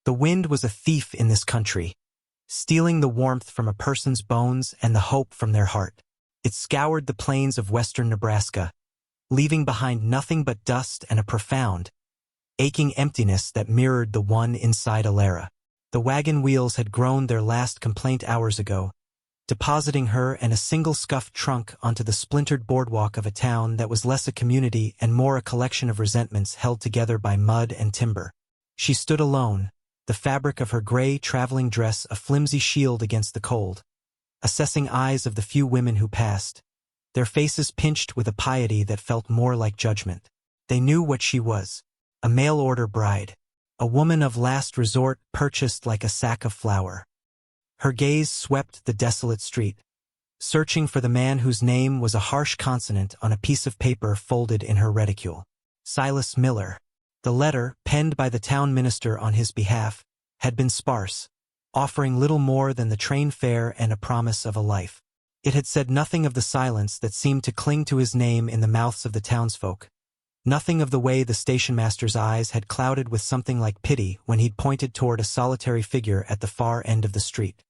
The wind was a thief in this country, stealing the warmth from a person's bones and the hope from their heart. It scoured the plains of western Nebraska, leaving behind nothing but dust and a profound, aching emptiness that mirrored the one inside Alara. The wagon wheels had grown their last complaint hours ago, depositing her and a single scuffed trunk onto the splintered boardwalk of a town that was less a community and more a collection of resentments held together by mud and timber. She stood alone, the fabric of her gray traveling dress a flimsy shield against the cold, assessing eyes of the few women who passed, their faces pinched with a piety that felt more like judgment. They knew what she was, a mail-order bride, a woman of last resort purchased like a sack of flour. Her gaze swept the desolate street, searching for the man whose name was a harsh consonant on a piece of paper folded in her reticule. Silas Miller. The letter, penned by the town minister on his behalf, had been sparse, offering little more than the train fare and a promise of a life. It had said nothing of the silence that seemed to cling to his name in the mouths of the townsfolk, nothing of the way the stationmaster's eyes had clouded with something like pity when he'd pointed toward a solitary figure at the far end of the street.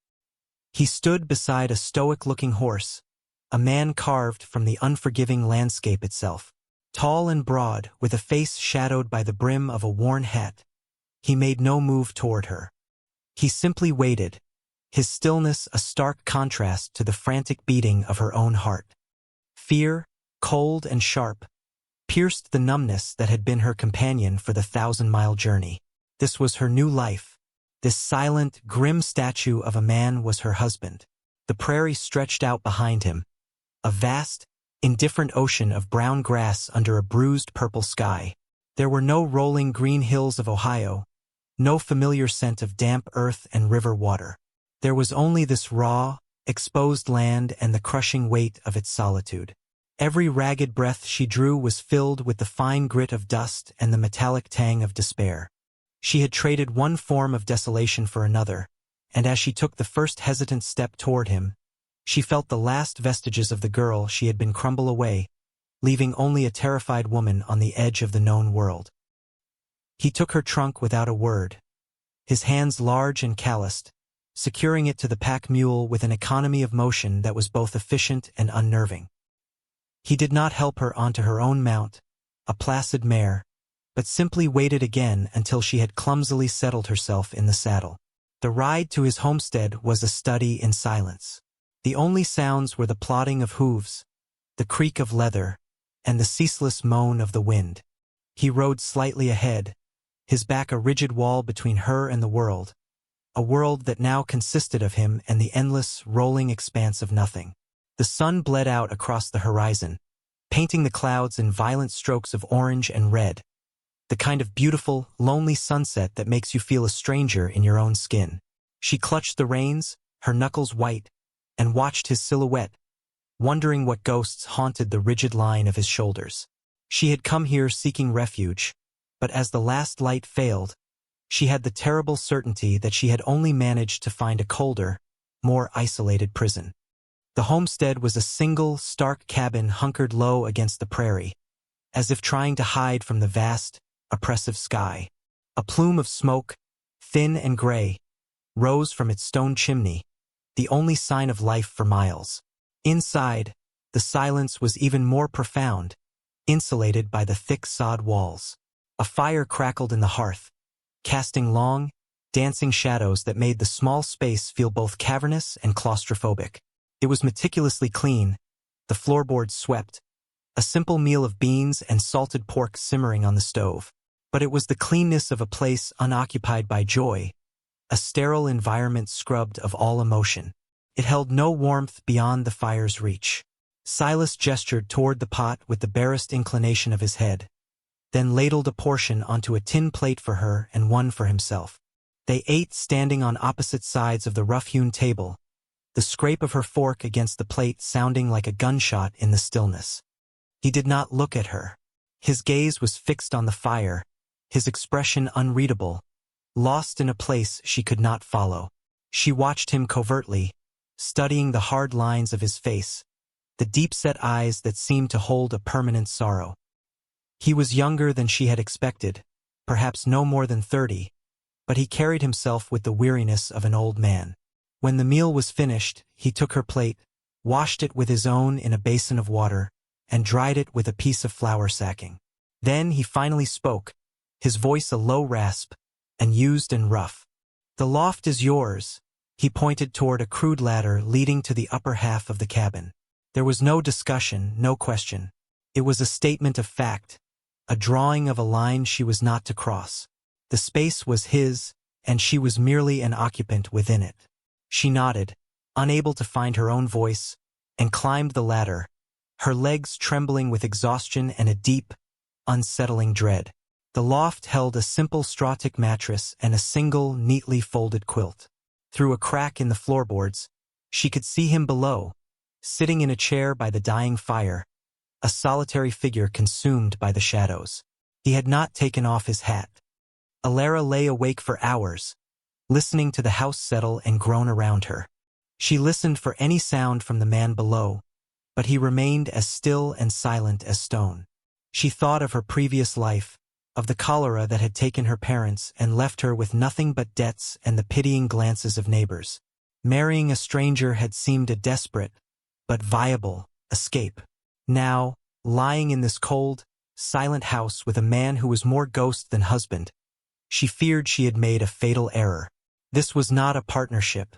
He stood beside a stoic-looking horse, a man carved from the unforgiving landscape itself. Tall and broad, with a face shadowed by the brim of a worn hat, he made no move toward her. He simply waited, his stillness a stark contrast to the frantic beating of her own heart. Fear, cold and sharp, pierced the numbness that had been her companion for the 1,000-mile journey. This was her new life. This silent, grim statue of a man was her husband. The prairie stretched out behind him, a vast, indifferent ocean of brown grass under a bruised purple sky. There were no rolling green hills of Ohio, no familiar scent of damp earth and river water. There was only this raw, exposed land and the crushing weight of its solitude. Every ragged breath she drew was filled with the fine grit of dust and the metallic tang of despair. She had traded one form of desolation for another, and as she took the first hesitant step toward him, she felt the last vestiges of the girl she had been crumble away, leaving only a terrified woman on the edge of the known world. He took her trunk without a word, his hands large and calloused, securing it to the pack mule with an economy of motion that was both efficient and unnerving. He did not help her onto her own mount, a placid mare, but simply waited again until she had clumsily settled herself in the saddle. The ride to his homestead was a study in silence. The only sounds were the plodding of hooves, the creak of leather, and the ceaseless moan of the wind. He rode slightly ahead, his back a rigid wall between her and the world, a world that now consisted of him and the endless, rolling expanse of nothing. The sun bled out across the horizon, painting the clouds in violent strokes of orange and red, the kind of beautiful, lonely sunset that makes you feel a stranger in your own skin. She clutched the reins, her knuckles white, and watched his silhouette, wondering what ghosts haunted the rigid line of his shoulders. She had come here seeking refuge, but as the last light failed, she had the terrible certainty that she had only managed to find a colder, more isolated prison. The homestead was a single, stark cabin hunkered low against the prairie, as if trying to hide from the vast, oppressive sky. A plume of smoke, thin and gray, rose from its stone chimney, the only sign of life for miles. Inside, the silence was even more profound, insulated by the thick sod walls. A fire crackled in the hearth, casting long, dancing shadows that made the small space feel both cavernous and claustrophobic. It was meticulously clean, the floorboards swept, a simple meal of beans and salted pork simmering on the stove. But it was the cleanness of a place unoccupied by joy, a sterile environment scrubbed of all emotion. It held no warmth beyond the fire's reach. Silas gestured toward the pot with the barest inclination of his head, then ladled a portion onto a tin plate for her and one for himself. They ate standing on opposite sides of the rough-hewn table, the scrape of her fork against the plate sounding like a gunshot in the stillness. He did not look at her. His gaze was fixed on the fire, his expression unreadable, lost in a place she could not follow. She watched him covertly, studying the hard lines of his face, the deep-set eyes that seemed to hold a permanent sorrow. He was younger than she had expected, perhaps no more than 30, but he carried himself with the weariness of an old man. When the meal was finished, he took her plate, washed it with his own in a basin of water, and dried it with a piece of flour sacking. Then he finally spoke, his voice a low rasp, and used and rough. "The loft is yours." He pointed toward a crude ladder leading to the upper half of the cabin. There was no discussion, no question. It was a statement of fact, a drawing of a line she was not to cross. The space was his, and she was merely an occupant within it. She nodded, unable to find her own voice, and climbed the ladder, her legs trembling with exhaustion and a deep, unsettling dread. The loft held a simple straw-tick mattress and a single, neatly folded quilt. Through a crack in the floorboards, she could see him below, sitting in a chair by the dying fire, a solitary figure consumed by the shadows. He had not taken off his hat. Alara lay awake for hours, listening to the house settle and groan around her. She listened for any sound from the man below, but he remained as still and silent as stone. She thought of her previous life, of the cholera that had taken her parents and left her with nothing but debts and the pitying glances of neighbors. Marrying a stranger had seemed a desperate, but viable, escape. Now, lying in this cold, silent house with a man who was more ghost than husband, she feared she had made a fatal error. This was not a partnership.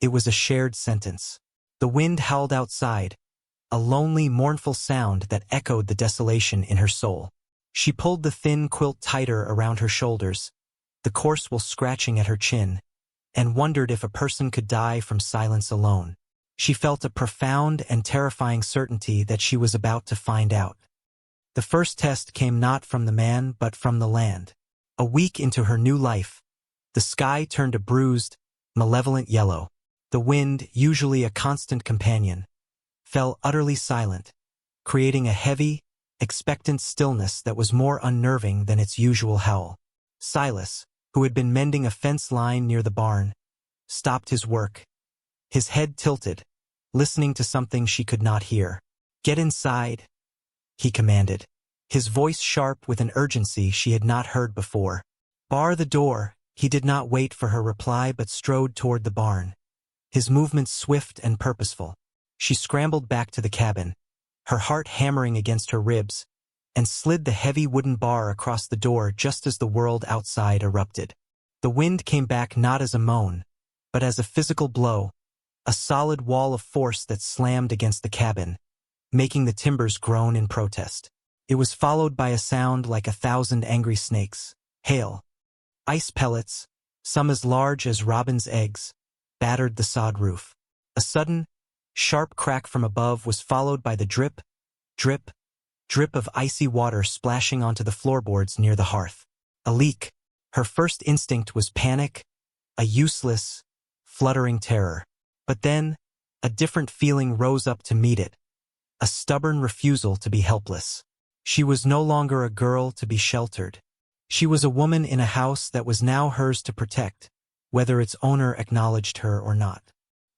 It was a shared sentence. The wind howled outside, a lonely, mournful sound that echoed the desolation in her soul. She pulled the thin quilt tighter around her shoulders, the coarse wool scratching at her chin, and wondered if a person could die from silence alone. She felt a profound and terrifying certainty that she was about to find out. The first test came not from the man but from the land. A week into her new life, the sky turned a bruised, malevolent yellow. The wind, usually a constant companion, fell utterly silent, creating a heavy, expectant stillness that was more unnerving than its usual howl. Silas, who had been mending a fence line near the barn, stopped his work, his head tilted, listening to something she could not hear. "Get inside," he commanded, his voice sharp with an urgency she had not heard before. "Bar the door." He did not wait for her reply but strode toward the barn, his movements swift and purposeful. She scrambled back to the cabin, her heart hammering against her ribs, and slid the heavy wooden bar across the door just as the world outside erupted. The wind came back not as a moan, but as a physical blow, a solid wall of force that slammed against the cabin, making the timbers groan in protest. It was followed by a sound like 1,000 angry snakes. Hail. Ice pellets, some as large as robins' eggs, battered the sod roof. A sudden, sharp crack from above was followed by the drip, drip, drip of icy water splashing onto the floorboards near the hearth. A leak. Her first instinct was panic, a useless, fluttering terror. But then, a different feeling rose up to meet it, a stubborn refusal to be helpless. She was no longer a girl to be sheltered. She was a woman in a house that was now hers to protect, whether its owner acknowledged her or not.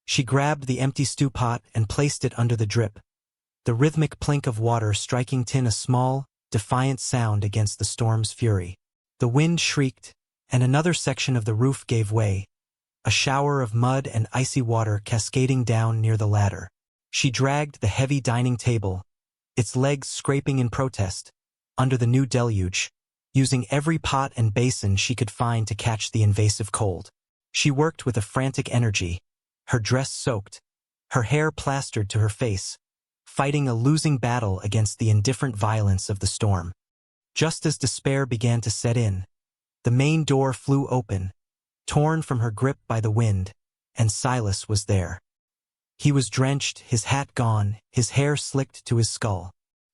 She grabbed the empty stew pot and placed it under the drip, the rhythmic plink of water striking tin a small, defiant sound against the storm's fury. The wind shrieked, and another section of the roof gave way, a shower of mud and icy water cascading down near the ladder. She dragged the heavy dining table, its legs scraping in protest, under the new deluge, using every pot and basin she could find to catch the invasive cold. She worked with a frantic energy, her dress soaked, her hair plastered to her face, fighting a losing battle against the indifferent violence of the storm. Just as despair began to set in, the main door flew open, torn from her grip by the wind, and Silas was there. He was drenched, his hat gone, his hair slicked to his skull.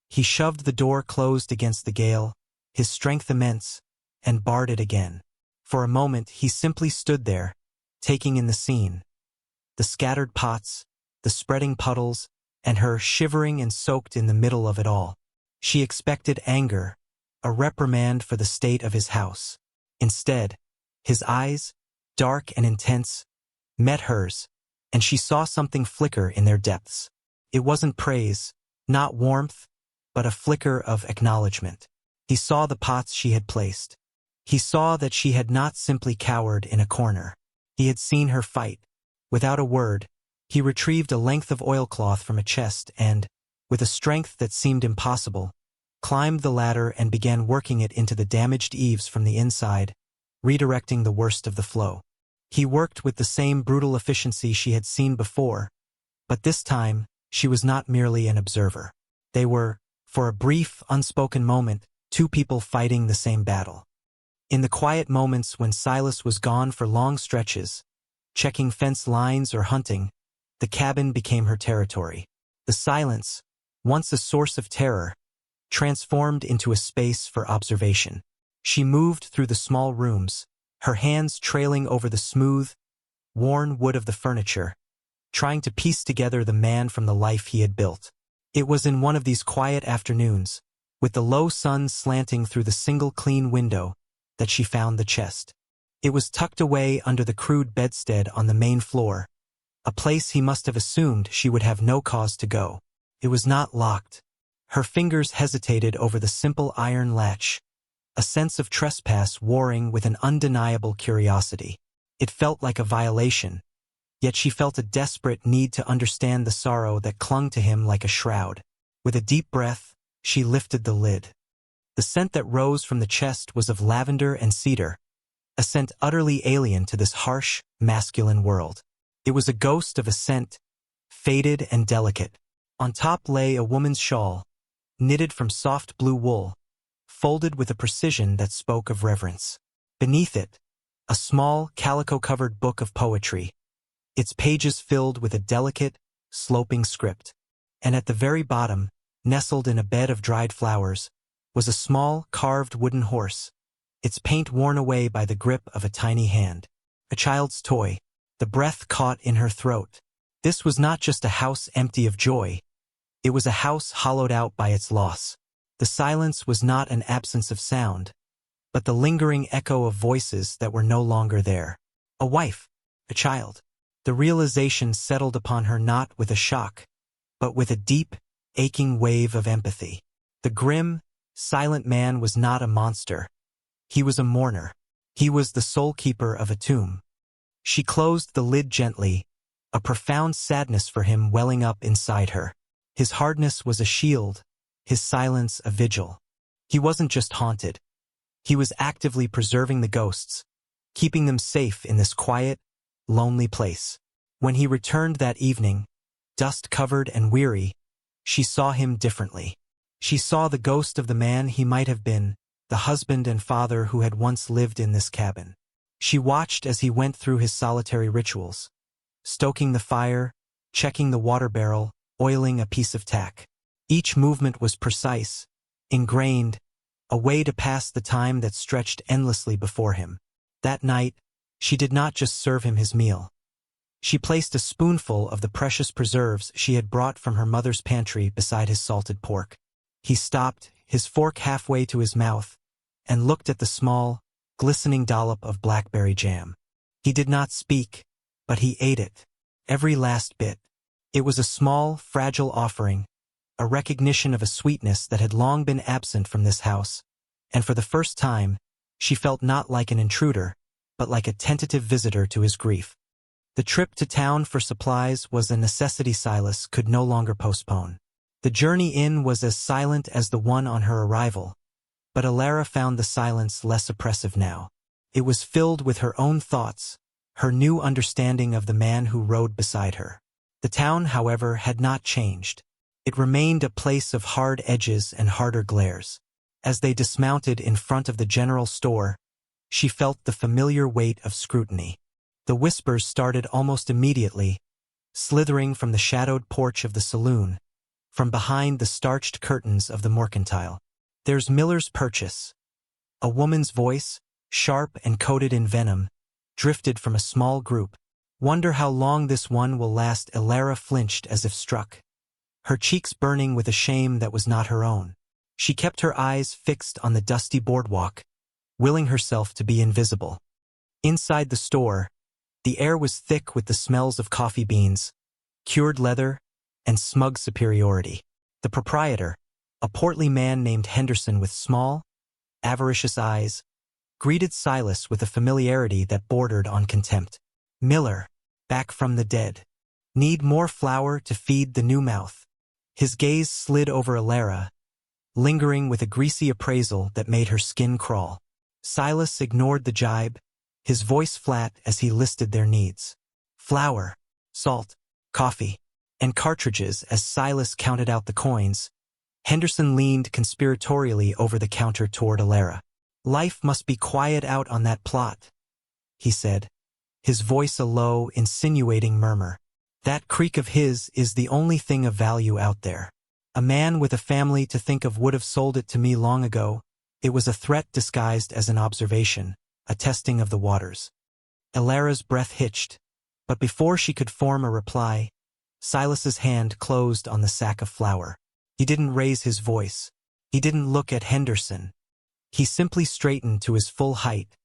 He shoved the door closed against the gale, his strength immense, and barred it again. For a moment he simply stood there, taking in the scene. The scattered pots, the spreading puddles, and her shivering and soaked in the middle of it all. She expected anger, a reprimand for the state of his house. Instead, his eyes, dark and intense, met hers, and she saw something flicker in their depths. It wasn't praise, not warmth, but a flicker of acknowledgement. He saw the pots she had placed, He saw that she had not simply cowered in a corner. He had seen her fight. Without a word, he retrieved a length of oilcloth from a chest and, with a strength that seemed impossible, climbed the ladder and began working it into the damaged eaves from the inside, redirecting the worst of the flow. He worked with the same brutal efficiency she had seen before, but this time, she was not merely an observer. They were, for a brief, unspoken moment, two people fighting the same battle. In the quiet moments when Silas was gone for long stretches, checking fence lines or hunting, the cabin became her territory. The silence, once a source of terror, transformed into a space for observation. She moved through the small rooms, her hands trailing over the smooth, worn wood of the furniture, trying to piece together the man from the life he had built. It was in one of these quiet afternoons, with the low sun slanting through the single clean window, that she found the chest. It was tucked away under the crude bedstead on the main floor, a place he must have assumed she would have no cause to go. It was not locked. Her fingers hesitated over the simple iron latch, a sense of trespass warring with an undeniable curiosity. It felt like a violation, yet she felt a desperate need to understand the sorrow that clung to him like a shroud. With a deep breath, she lifted the lid. The scent that rose from the chest was of lavender and cedar, a scent utterly alien to this harsh, masculine world. It was a ghost of a scent, faded and delicate. On top lay a woman's shawl, knitted from soft blue wool, folded with a precision that spoke of reverence. Beneath it, a small, calico-covered book of poetry, its pages filled with a delicate, sloping script. And at the very bottom, nestled in a bed of dried flowers, was a small, carved wooden horse, its paint worn away by the grip of a tiny hand. A child's toy. The breath caught in her throat. This was not just a house empty of joy. It was a house hollowed out by its loss. The silence was not an absence of sound, but the lingering echo of voices that were no longer there. A wife. A child. The realization settled upon her not with a shock, but with a deep, aching wave of empathy. The grim, silent man was not a monster. He was a mourner. He was the soul keeper of a tomb. She closed the lid gently, a profound sadness for him welling up inside her. His hardness was a shield, his silence a vigil. He wasn't just haunted. He was actively preserving the ghosts, keeping them safe in this quiet, lonely place. When he returned that evening, dust-covered and weary, she saw him differently. She saw the ghost of the man he might have been, the husband and father who had once lived in this cabin. She watched as he went through his solitary rituals, stoking the fire, checking the water barrel, oiling a piece of tack. Each movement was precise, ingrained, a way to pass the time that stretched endlessly before him. That night, she did not just serve him his meal. She placed a spoonful of the precious preserves she had brought from her mother's pantry beside his salted pork. He stopped, his fork halfway to his mouth, and looked at the small, glistening dollop of blackberry jam. He did not speak, but he ate it, every last bit. It was a small, fragile offering, a recognition of a sweetness that had long been absent from this house, and for the first time, she felt not like an intruder, but like a tentative visitor to his grief. The trip to town for supplies was a necessity Silas could no longer postpone. The journey in was as silent as the one on her arrival, but Alara found the silence less oppressive now. It was filled with her own thoughts, her new understanding of the man who rode beside her. The town, however, had not changed. It remained a place of hard edges and harder glares. As they dismounted in front of the general store, she felt the familiar weight of scrutiny. The whispers started almost immediately, slithering from the shadowed porch of the saloon, from behind the starched curtains of the mercantile. "There's Miller's purchase." A woman's voice, sharp and coated in venom, drifted from a small group. "Wonder how long this one will last." Alara flinched as if struck, her cheeks burning with a shame that was not her own. She kept her eyes fixed on the dusty boardwalk, willing herself to be invisible. Inside the store, the air was thick with the smells of coffee beans, cured leather, and smug superiority. The proprietor, a portly man named Henderson with small, avaricious eyes, greeted Silas with a familiarity that bordered on contempt. "Miller, back from the dead. Need more flour to feed the new mouth." His gaze slid over Alara, lingering with a greasy appraisal that made her skin crawl. Silas ignored the jibe, his voice flat as he listed their needs. Flour, salt, coffee, and cartridges. As Silas counted out the coins, Henderson leaned conspiratorially over the counter toward Alara. "Life must be quiet out on that plot," he said, his voice a low, insinuating murmur. "That creek of his is the only thing of value out there. A man with a family to think of would have sold it to me long ago." It was a threat disguised as an observation, a testing of the waters. Alara's breath hitched, but before she could form a reply, Silas's hand closed on the sack of flour. He didn't raise his voice. He didn't look at Henderson. He simply straightened to his full height,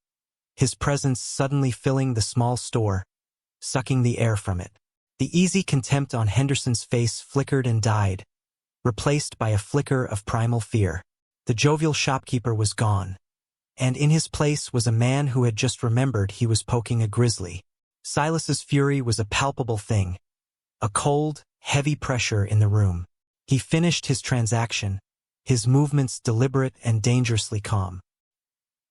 his presence suddenly filling the small store, sucking the air from it. The easy contempt on Henderson's face flickered and died, replaced by a flicker of primal fear. The jovial shopkeeper was gone, and in his place was a man who had just remembered he was poking a grizzly. Silas's fury was a palpable thing, a cold, heavy pressure in the room. He finished his transaction, his movements deliberate and dangerously calm.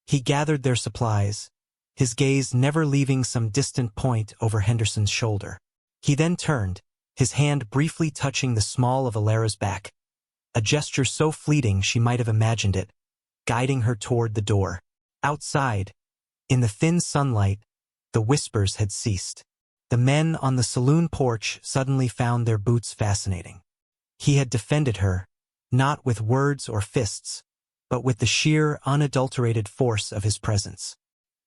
He gathered their supplies, his gaze never leaving some distant point over Henderson's shoulder. He then turned, his hand briefly touching the small of Alara's back, a gesture so fleeting she might have imagined it, guiding her toward the door. Outside, in the thin sunlight, the whispers had ceased. The men on the saloon porch suddenly found their boots fascinating. He had defended her, not with words or fists, but with the sheer, unadulterated force of his presence.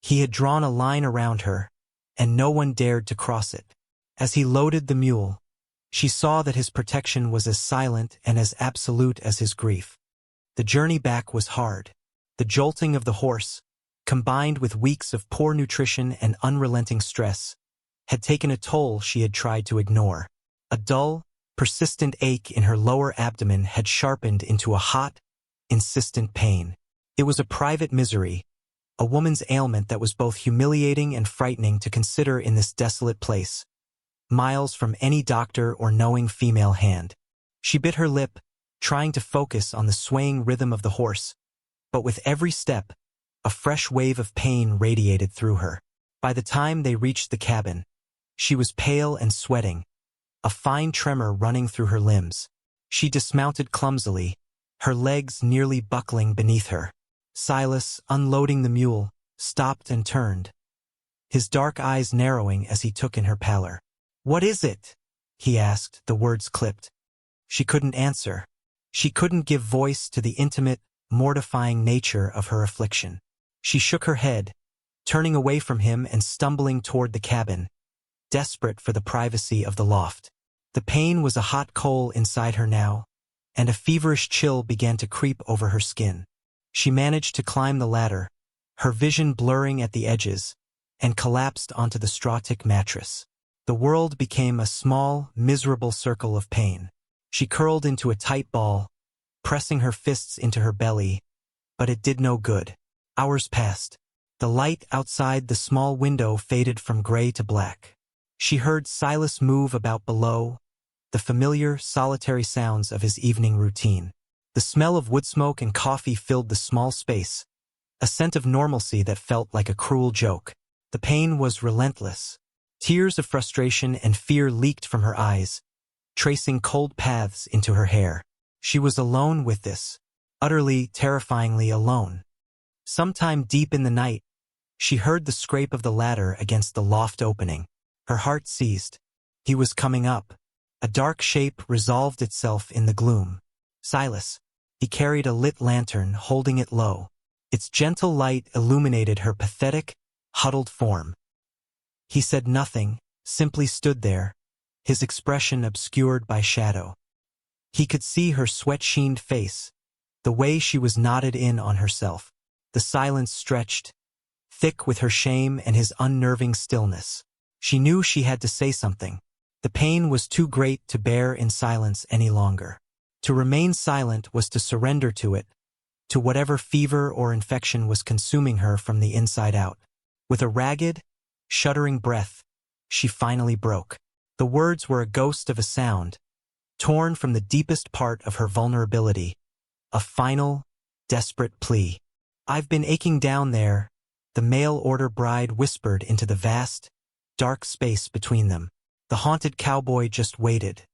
He had drawn a line around her, and no one dared to cross it. As he loaded the mule, she saw that his protection was as silent and as absolute as his grief. The journey back was hard. The jolting of the horse, combined with weeks of poor nutrition and unrelenting stress, had taken a toll she had tried to ignore. A dull, persistent ache in her lower abdomen had sharpened into a hot, insistent pain. It was a private misery, a woman's ailment that was both humiliating and frightening to consider in this desolate place, miles from any doctor or knowing female hand. She bit her lip, trying to focus on the swaying rhythm of the horse, but with every step, a fresh wave of pain radiated through her. By the time they reached the cabin, she was pale and sweating, a fine tremor running through her limbs. She dismounted clumsily, her legs nearly buckling beneath her. Silas, unloading the mule, stopped and turned, his dark eyes narrowing as he took in her pallor. "What is it?" he asked, the words clipped. She couldn't answer. She couldn't give voice to the intimate, mortifying nature of her affliction. She shook her head, turning away from him and stumbling toward the cabin, desperate for the privacy of the loft. The pain was a hot coal inside her now, and a feverish chill began to creep over her skin. She managed to climb the ladder, her vision blurring at the edges, and collapsed onto the straw-tick mattress. The world became a small, miserable circle of pain. She curled into a tight ball, pressing her fists into her belly, but it did no good. Hours passed. The light outside the small window faded from gray to black. She heard Silas move about below, the familiar, solitary sounds of his evening routine. The smell of wood smoke and coffee filled the small space, a scent of normalcy that felt like a cruel joke. The pain was relentless. Tears of frustration and fear leaked from her eyes, tracing cold paths into her hair. She was alone with this, utterly, terrifyingly alone. Sometime deep in the night, she heard the scrape of the ladder against the loft opening. Her heart seized. He was coming up. A dark shape resolved itself in the gloom. Silas. He carried a lit lantern, holding it low. Its gentle light illuminated her pathetic, huddled form. He said nothing, simply stood there, his expression obscured by shadow. He could see her sweat-sheened face, the way she was knotted in on herself. The silence stretched, thick with her shame and his unnerving stillness. She knew she had to say something. The pain was too great to bear in silence any longer. To remain silent was to surrender to it, to whatever fever or infection was consuming her from the inside out. With a ragged, shuddering breath, she finally broke. The words were a ghost of a sound, torn from the deepest part of her vulnerability, a final, desperate plea. "I've been aching down there," the mail-order bride whispered into the vast, dark space between them. The haunted cowboy just waited.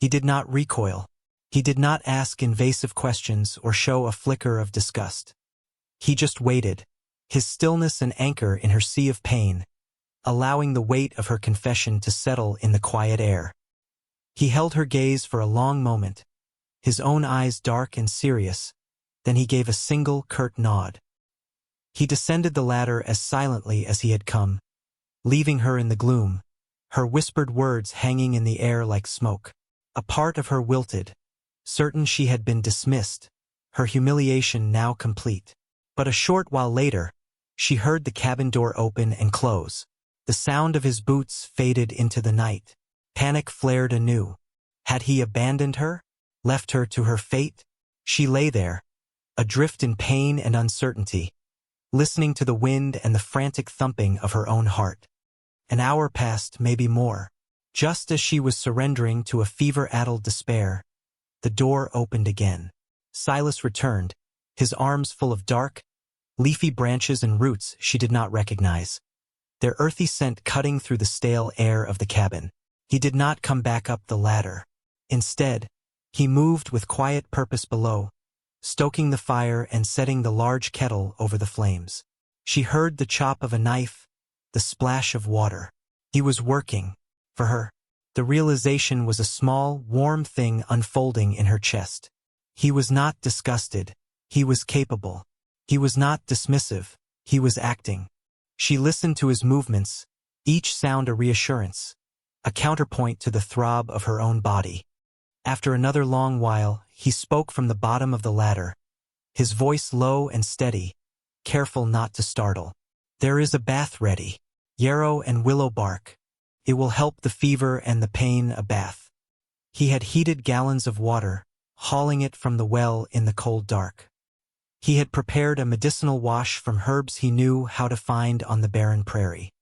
He did not recoil. He did not ask invasive questions or show a flicker of disgust. He just waited, his stillness an anchor in her sea of pain, allowing the weight of her confession to settle in the quiet air. He held her gaze for a long moment, his own eyes dark and serious, then he gave a single curt nod. He descended the ladder as silently as he had come, leaving her in the gloom, her whispered words hanging in the air like smoke. A part of her wilted, certain she had been dismissed, her humiliation now complete. But a short while later, she heard the cabin door open and close. The sound of his boots faded into the night. Panic flared anew. Had he abandoned her? Left her to her fate? She lay there, adrift in pain and uncertainty, listening to the wind and the frantic thumping of her own heart. An hour passed, maybe more. Just as she was surrendering to a fever-addled despair, the door opened again. Silas returned, his arms full of dark, leafy branches and roots she did not recognize, their earthy scent cutting through the stale air of the cabin. He did not come back up the ladder. Instead, he moved with quiet purpose below, stoking the fire and setting the large kettle over the flames. She heard the chop of a knife, the splash of water. He was working. For her, the realization was a small, warm thing unfolding in her chest. He was not disgusted. He was capable. He was not dismissive. He was acting. She listened to his movements, each sound a reassurance, a counterpoint to the throb of her own body. After another long while, he spoke from the bottom of the ladder, his voice low and steady, careful not to startle. "There is a bath ready. Yarrow and willow bark. It will help the fever and the pain a bath." He had heated gallons of water, hauling it from the well in the cold dark. He had prepared a medicinal wash from herbs he knew how to find on the barren prairie.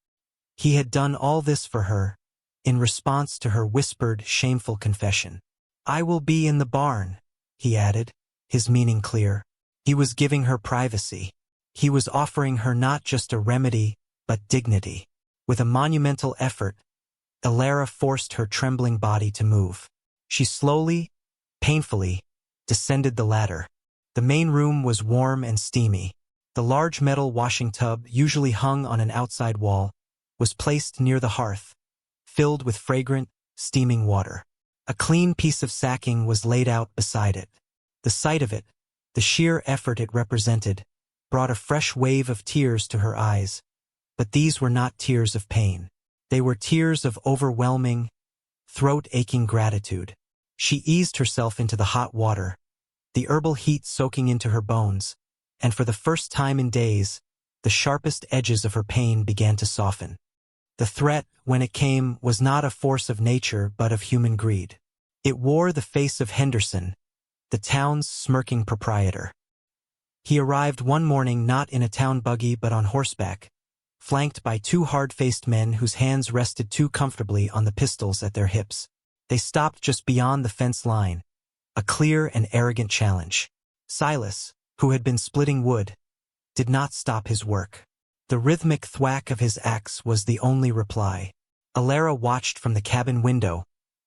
He had done all this for her, in response to her whispered, shameful confession. "I will be in the barn," he added, his meaning clear. He was giving her privacy. He was offering her not just a remedy, but dignity. With a monumental effort, Elara forced her trembling body to move. She slowly, painfully, descended the ladder. The main room was warm and steamy. The large metal washing tub, usually hung on an outside wall, was placed near the hearth, filled with fragrant, steaming water. A clean piece of sacking was laid out beside it. The sight of it, the sheer effort it represented, brought a fresh wave of tears to her eyes. But these were not tears of pain. They were tears of overwhelming, throat-aching gratitude. She eased herself into the hot water, the herbal heat soaking into her bones, and for the first time in days, the sharpest edges of her pain began to soften. The threat, when it came, was not a force of nature but of human greed. It wore the face of Henderson, the town's smirking proprietor. He arrived one morning not in a town buggy but on horseback, flanked by two hard-faced men whose hands rested too comfortably on the pistols at their hips. They stopped just beyond the fence line, a clear and arrogant challenge. Silas, who had been splitting wood, did not stop his work. The rhythmic thwack of his axe was the only reply. Elara watched from the cabin window,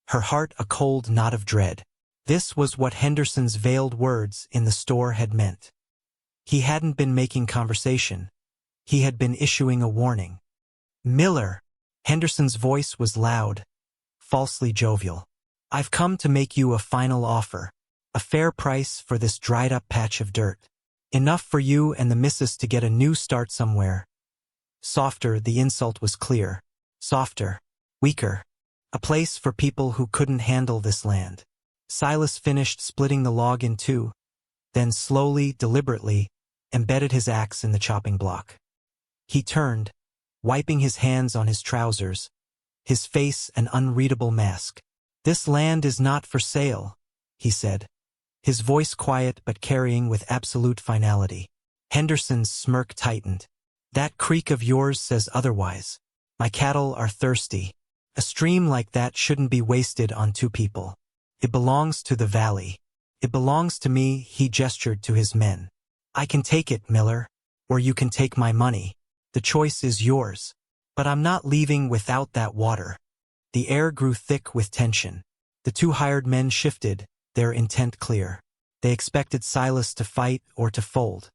her heart a cold knot of dread. This was what Henderson's veiled words in the store had meant. He hadn't been making conversation. He had been issuing a warning. "Miller," Henderson's voice was loud, falsely jovial. "I've come to make you a final offer, a fair price for this dried-up patch of dirt. Enough for you and the missus to get a new start somewhere." Softer, the insult was clear. Softer, weaker. A place for people who couldn't handle this land. Silas finished splitting the log in two, then slowly, deliberately, embedded his axe in the chopping block. He turned, wiping his hands on his trousers, his face an unreadable mask. "This land is not for sale," he said. his voice quiet but carrying with absolute finality. Henderson's smirk tightened. That creek of yours says otherwise. My cattle are thirsty. A stream like that shouldn't be wasted on two people. It belongs to the valley. It belongs to me, he gestured to his men. I can take it, Miller, or you can take my money. The choice is yours. But I'm not leaving without that water. The air grew thick with tension. The two hired men shifted, their intent clear. They expected Silas to fight or to fold.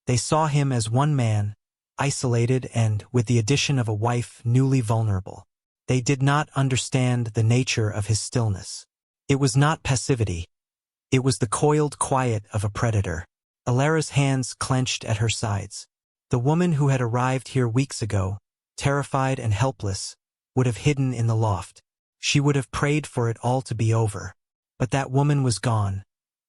They saw him as one man, isolated and, with the addition of a wife, newly vulnerable. They did not understand the nature of his stillness. It was not passivity. It was the coiled quiet of a predator. Alara's hands clenched at her sides. The woman who had arrived here weeks ago, terrified and helpless, would have hidden in the loft. She would have prayed for it all to be over. But that woman was gone,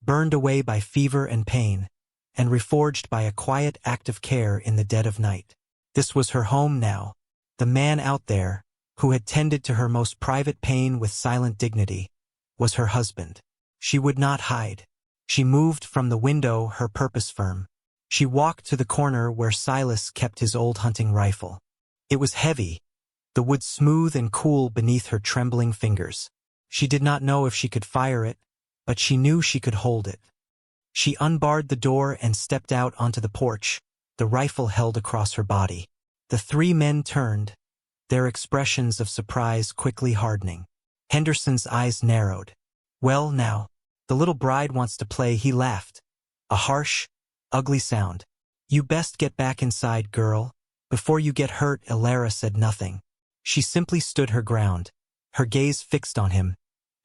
burned away by fever and pain, and reforged by a quiet act of care in the dead of night. This was her home now. The man out there, who had tended to her most private pain with silent dignity, was her husband. She would not hide. She moved from the window, her purpose firm. She walked to the corner where Silas kept his old hunting rifle. It was heavy, the wood smooth and cool beneath her trembling fingers. She did not know if she could fire it, but she knew she could hold it. She unbarred the door and stepped out onto the porch, the rifle held across her body. The three men turned, their expressions of surprise quickly hardening. Henderson's eyes narrowed. Well now, the little bride wants to play, he laughed. A harsh, ugly sound. You best get back inside, girl. Before you get hurt. Alara said nothing. She simply stood her ground, her gaze fixed on him,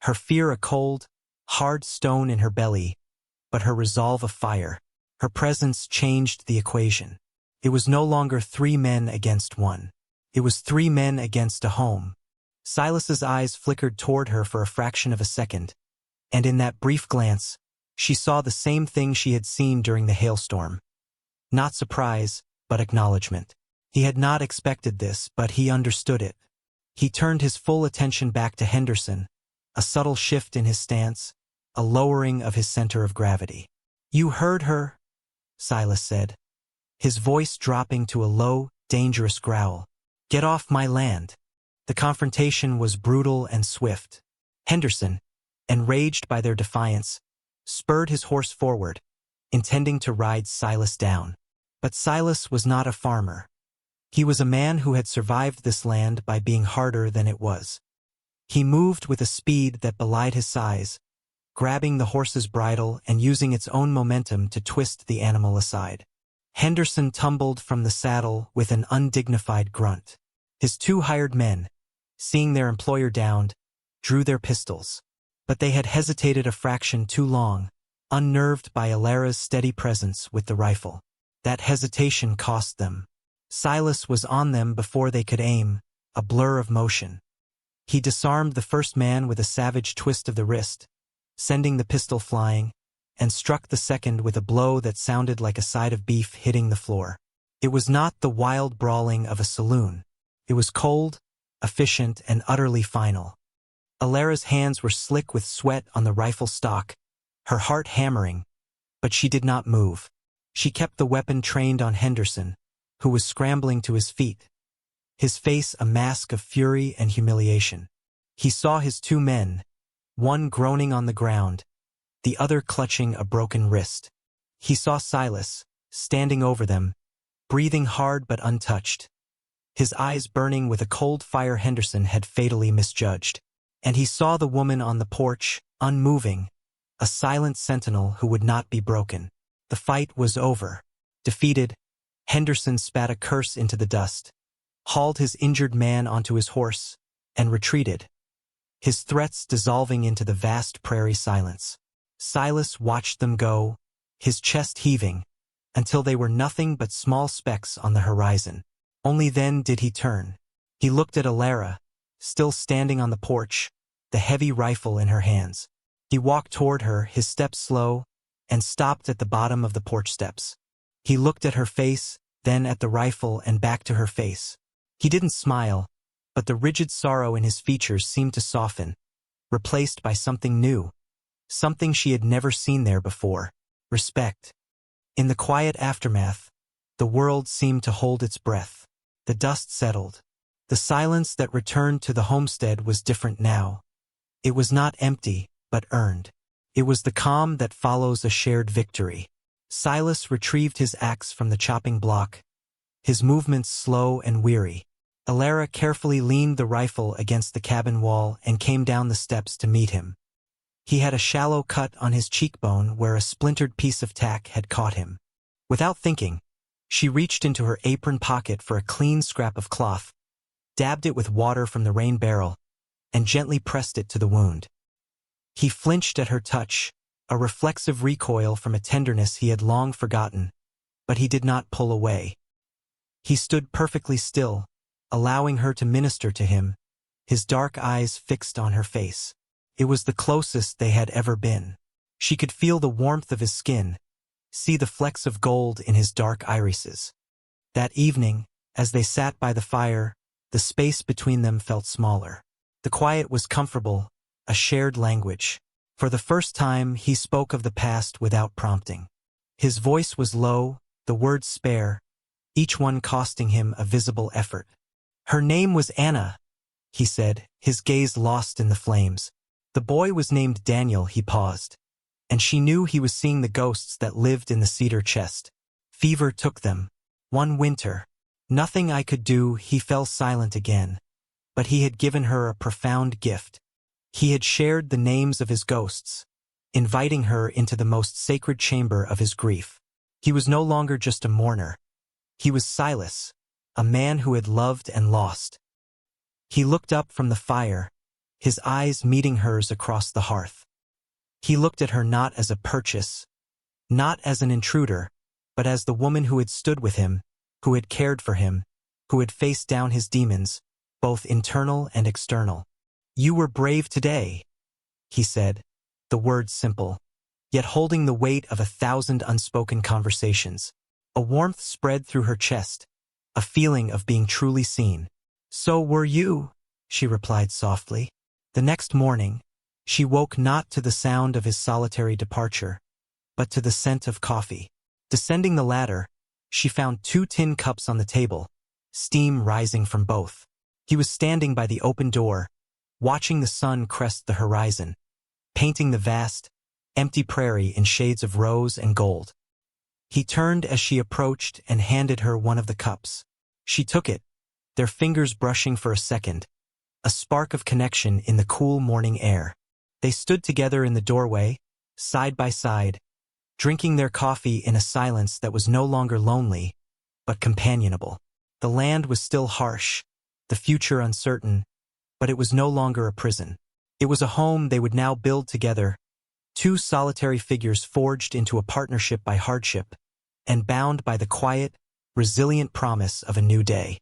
her fear a cold, hard stone in her belly, but her resolve a fire. Her presence changed the equation. It was no longer three men against one. It was three men against a home. Silas's eyes flickered toward her for a fraction of a second, and in that brief glance, she saw the same thing she had seen during the hailstorm. Not surprise, but acknowledgement. He had not expected this, but he understood it. He turned his full attention back to Henderson, a subtle shift in his stance, a lowering of his center of gravity. You heard her, Silas said, his voice dropping to a low, dangerous growl. Get off my land. The confrontation was brutal and swift. Henderson, enraged by their defiance, spurred his horse forward, intending to ride Silas down. But Silas was not a farmer. He was a man who had survived this land by being harder than it was. He moved with a speed that belied his size, grabbing the horse's bridle and using its own momentum to twist the animal aside. Henderson tumbled from the saddle with an undignified grunt. His two hired men, seeing their employer downed, drew their pistols. But they had hesitated a fraction too long, unnerved by Alara's steady presence with the rifle. That hesitation cost them. Silas was on them before they could aim, a blur of motion. He disarmed the first man with a savage twist of the wrist, sending the pistol flying, and struck the second with a blow that sounded like a side of beef hitting the floor. It was not the wild brawling of a saloon. It was cold, efficient, and utterly final. Alara's hands were slick with sweat on the rifle stock, her heart hammering, but she did not move. She kept the weapon trained on Henderson, who was scrambling to his feet, his face a mask of fury and humiliation. He saw his two men, one groaning on the ground, the other clutching a broken wrist. He saw Silas, standing over them, breathing hard but untouched, his eyes burning with a cold fire Henderson had fatally misjudged. And he saw the woman on the porch, unmoving, a silent sentinel who would not be broken. The fight was over. Defeated, Henderson spat a curse into the dust, hauled his injured man onto his horse, and retreated, his threats dissolving into the vast prairie silence. Silas watched them go, his chest heaving, until they were nothing but small specks on the horizon. Only then did he turn. He looked at Alara, still standing on the porch, the heavy rifle in her hands. He walked toward her, his steps slow, and stopped at the bottom of the porch steps. He looked at her face, then at the rifle and back to her face. He didn't smile, but the rigid sorrow in his features seemed to soften, replaced by something new, something she had never seen there before: respect. In the quiet aftermath, the world seemed to hold its breath. The dust settled. The silence that returned to the homestead was different now. It was not empty, but earned. It was the calm that follows a shared victory. Silas retrieved his axe from the chopping block, his movements slow and weary. Alara carefully leaned the rifle against the cabin wall and came down the steps to meet him. He had a shallow cut on his cheekbone where a splintered piece of tack had caught him. Without thinking, she reached into her apron pocket for a clean scrap of cloth, dabbed it with water from the rain barrel, and gently pressed it to the wound. He flinched at her touch, a reflexive recoil from a tenderness he had long forgotten, but he did not pull away. He stood perfectly still, allowing her to minister to him, his dark eyes fixed on her face. It was the closest they had ever been. She could feel the warmth of his skin, see the flecks of gold in his dark irises. That evening, as they sat by the fire, the space between them felt smaller. The quiet was comfortable, a shared language. For the first time, he spoke of the past without prompting. His voice was low, the words spare, each one costing him a visible effort. "Her name was Anna," he said, his gaze lost in the flames. "The boy was named Daniel." He paused, and she knew he was seeing the ghosts that lived in the cedar chest. "Fever took them. One winter. Nothing I could do." He fell silent again. But he had given her a profound gift. He had shared the names of his ghosts, inviting her into the most sacred chamber of his grief. He was no longer just a mourner. He was Silas, a man who had loved and lost. He looked up from the fire, his eyes meeting hers across the hearth. He looked at her not as a purchase, not as an intruder, but as the woman who had stood with him, who had cared for him, who had faced down his demons, both internal and external. "You were brave today," he said, the words simple, yet holding the weight of 1,000 unspoken conversations. A warmth spread through her chest, a feeling of being truly seen. "So were you," she replied softly. The next morning, she woke not to the sound of his solitary departure, but to the scent of coffee. Descending the ladder, she found 2 tin cups on the table, steam rising from both. He was standing by the open door, watching the sun crest the horizon, painting the vast, empty prairie in shades of rose and gold. He turned as she approached and handed her one of the cups. She took it, their fingers brushing for a second, a spark of connection in the cool morning air. They stood together in the doorway, side by side, drinking their coffee in a silence that was no longer lonely, but companionable. The land was still harsh, the future uncertain, but it was no longer a prison. It was a home they would now build together, 2 solitary figures forged into a partnership by hardship, and bound by the quiet, resilient promise of a new day.